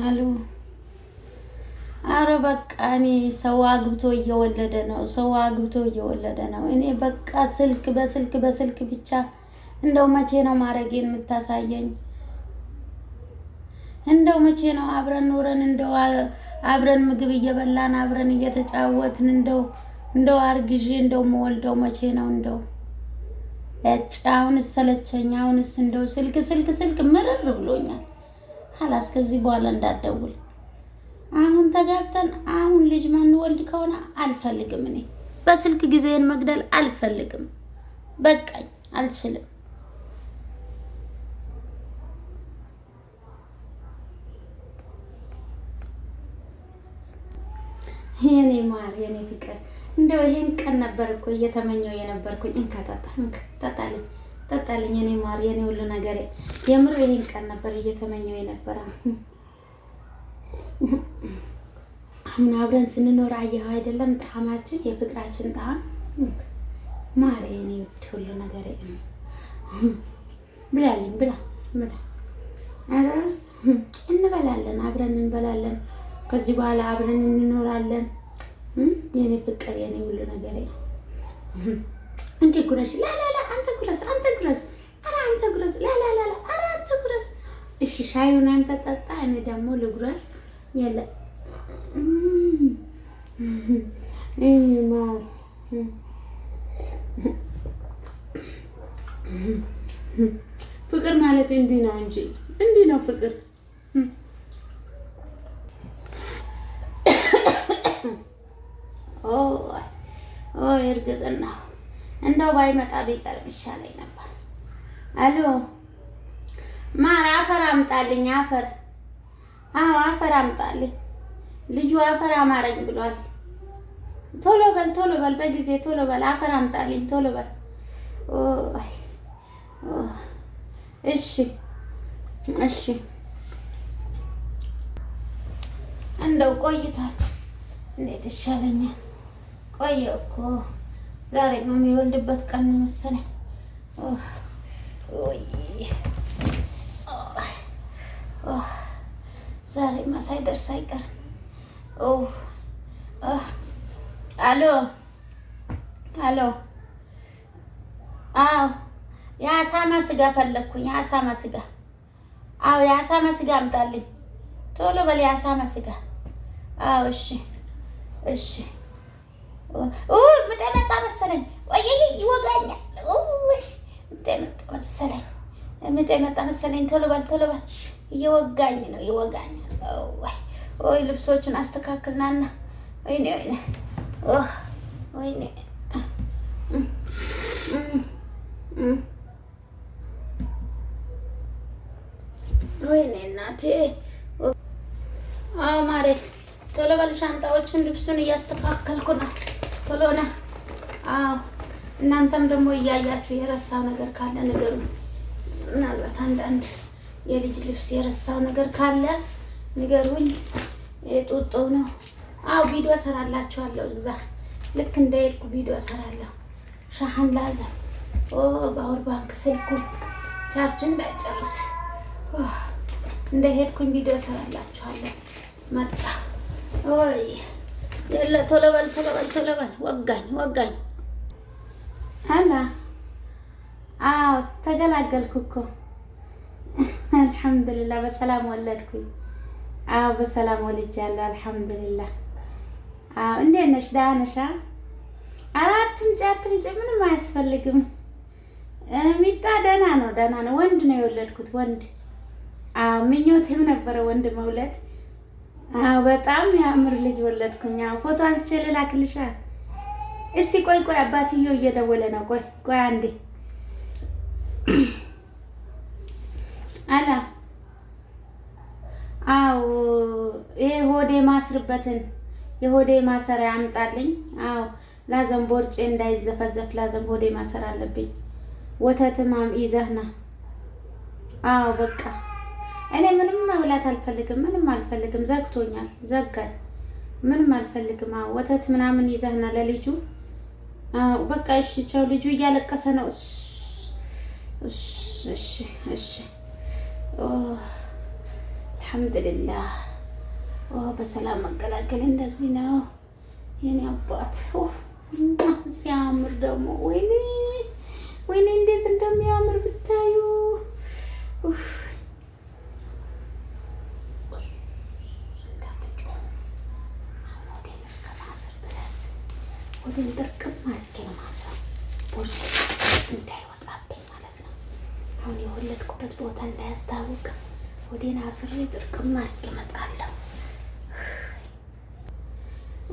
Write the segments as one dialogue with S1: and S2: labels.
S1: አሉ። አረ በቃ እኔ ሰው አግብቶ እየወለደ ነው። ሰው አግብቶ እየወለደ ነው። እኔ በቃ ስልክ በስልክ ብቻ እንደው መቼ ነው ማረጌን የምታሳየኝ? እንደው መቼ ነው አብረን ኖረን እንደው አብረን ምግብ እየበላን አብረን እየተጫወትን እንደው አርግዤ እንደው መወልደው መቼ ነው? እንደው አሁንስ ሰለቸኝ። አሁንስ እንደው ስልክ ምርር ብሎኛል። ሀላስ ከዚህ በኋላ እንዳትደውል። አሁን ተጋብተን አሁን ልጅ ማንወልድ ከሆነ አልፈልግም። እኔ በስልክ ጊዜን መግደል አልፈልግም። በቃኝ፣ አልችልም። የኔ ማር የኔ ፍቅር እንደው ይሄን ቀን ነበር እኮ እየተመኘው የነበርኩኝ። ጠጣልኝ የኔ ማር የኔ ሁሉ ነገር። የምር ይሄን ቀን ነበር እየተመኘው የነበረ። አሁን አብረን ስንኖር አየኸው አይደለም ጣዕማችን፣ የፍቅራችን ጣዕም። ማር የኔ ሁሉ ነገር ብላልኝ ብላ እንበላለን፣ አብረን እንበላለን። ከዚህ በኋላ አብረን እንኖራለን። የኔ ፍቅር የኔ ሁሉ ነገር እንዴ ጉረሽ ላላላ አንተ ጉረስ ኧረ አንተ ጉረስ ላላላ ኧረ አንተ ጉረስ። እሺ ሻዩን አንተ ጠጣ፣ እኔ ደግሞ ልጉረስ። የለ ፍቅር ማለት እንዲህ ነው እንጂ እንዲህ ነው ፍቅር። እርግዝና እንደው ባይመጣ ቢቀርም ይሻለኝ ነበር። አሎ ማር አፈር አምጣልኝ፣ አፈር። አዎ አፈር አምጣልኝ። ልጁ አፈር አማረኝ ብሏል። ቶሎ በል በጊዜ ቶሎ በል፣ አፈር አምጣልኝ ቶሎ በል። እሺ እንደው ቆይቷል። እንዴት ይሻለኛል? ቆየው እኮ ዛሬ ነው የሚወልድበት ቀን ነው መሰለኝ። ዛሬ ሳይደርስ አይቀርም። አሎ አዎ የአሳማ ስጋ ፈለግኩኝ። የአሳማ ስጋ። አዎ የአሳማ ስጋ አምጣልኝ ቶሎ በል። የአሳማ ስጋ። አዎ እሺ። ምጤ መጣ መሰለኝ። ወይ ይወጋኛል። ምጤ መጣ መሰለኝ። ቶሎ በል እየወጋኝ ነው፣ ይወጋኛል። ወይ ልብሶቹን አስተካክልናና። ወይኔ እናቴ። አዎ ማሬ ቶሎ በል። ሻንጣዎቹን ልብሱን እያስተካከልኩ ነው። ቶሎ ነው። አዎ እናንተም ደግሞ እያያችሁ የረሳው ነገር ካለ ንገሩ። ምናልባት አንዳንድ የልጅ ልብስ የረሳው ነገር ካለ ንገሩኝ። የጡጦ ነው። አዎ ቪዲዮ እሰራላችኋለሁ። እዛ ልክ እንደሄድኩ ቪዲዮ እሰራለሁ። ሻህን ላዘም ባወር ባንክ ስልኩ ቻርጅ እንዳይጨርስ እንደሄድኩኝ ቪዲዮ እሰራላችኋለሁ። መጣ ወይ የለ ቶሎ በል። ወጋኝ። አላ አዎ ተገላገልኩ እኮ አልሐምዱሊላህ። በሰላም ወለድኩኝ። አዎ በሰላም ወልጃለሁ። አልሐምዱሊላህ። አዎ እንዴት ነሽ? ደህና ነሽ? ኧረ አትምጪ፣ ምንም አያስፈልግም። ሚጣ ደህና ነው። ወንድ ነው የወለድኩት፣ ወንድ። አዎ ምኞቴም ነበረ ወንድ መውለድ። አዎ በጣም ያምር ልጅ ወለድኩኝ። አዎ ፎቶ አንስቼ ልላክልሻ። እስቲ ቆይ አባትየው እየደወለ ነው። ቆይ አንዴ። አላ አዎ ይሄ ሆዴ ማስርበትን የሆዴ ማሰሪያ አምጣልኝ። አዎ ላዘም ቦርጬ እንዳይዘፈዘፍ ላዘም ሆዴ ማሰር አለብኝ። ወተትም ይዘህና። አዎ በቃ እኔ ምንም መብላት አልፈልግም፣ ምንም አልፈልግም። ዘግቶኛል፣ ዘጋኝ። ምንም አልፈልግም። አዎ ወተት ምናምን ይዘህና ለልጁ። አዎ በቃ እሺ፣ ቻው። ልጁ እያለቀሰ ነው። እሺ አልሐምዱሊላህ። በሰላም መገላገል እንደዚህ ነው የኔ አባት። ሲያምር ደግሞ ወይኔ ወይኔ እንዴት እንደሚያምር ብታዩ። እስከ ማሰር ድረስ ወደን ጥርቅም አድርጌ ነው ማስረው፣ ቦርጭ እንዳይወጣብኝ ማለት ነው። አሁን የወለድኩበት ቦታ እንዳያስታውቅ ወዴን አስሬ ጥርቅም አድርጌ እመጣለሁ።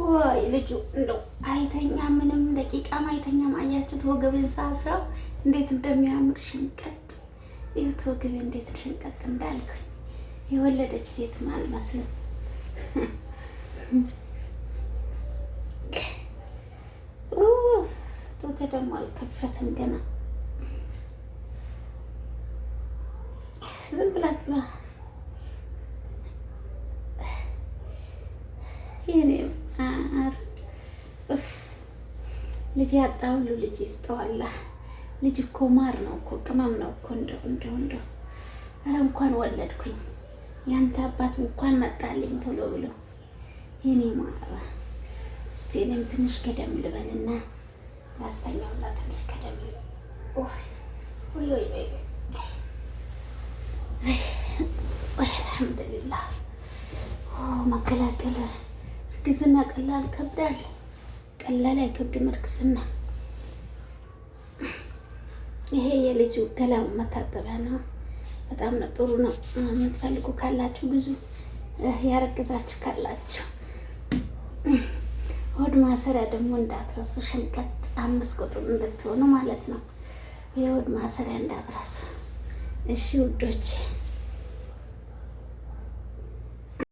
S1: ወይ ልጁ እንደው አይተኛ፣ ምንም ደቂቃም አይተኛም። አያችሁት ወገቤን ሳስረው እንዴት እንደሚያምር ሽንቀጥ። ይኸውት ወገቤ እንዴት ሽንቀጥ እንዳልኩኝ የወለደች ሴትም አልመስልም። ጡቴ ደግሞ አልከፈትም ገና። ዝም ብላ ጥባ የኔ ማር። ልጅ ያጣ ሁሉ ልጅ ይስጠዋላ። ልጅ እኮ ማር ነው እኮ ቅመም ነው እኮ። እንደው ኧረ እንኳን ወለድኩኝ ያንተ አባት እንኳን መጣልኝ ቶሎ ብሎ የኔ ማር። እስቲ እኔም ትንሽ ገደም ልበልና ላስተኛውና ትንሽ ገደም አልሐምዱሊላህ። መገላገል እርግዝና ቀላል ይከብዳል። ቀላል አይከብድም እርግዝና። ይሄ የልጁ ገላ መታጠቢያ ነው። በጣም ነው ጥሩ ነው። የምትፈልጉ ካላችሁ ብዙ ያረግዛችሁ ካላችሁ። ሆድ ማሰሪያ ደግሞ እንዳትረሱ፣ ሸንቀጥ 5 ቁጥር እንድትሆኑ ማለት ነው። የሆድ ማሰሪያ እንዳትረሱ እሺ ውዶች።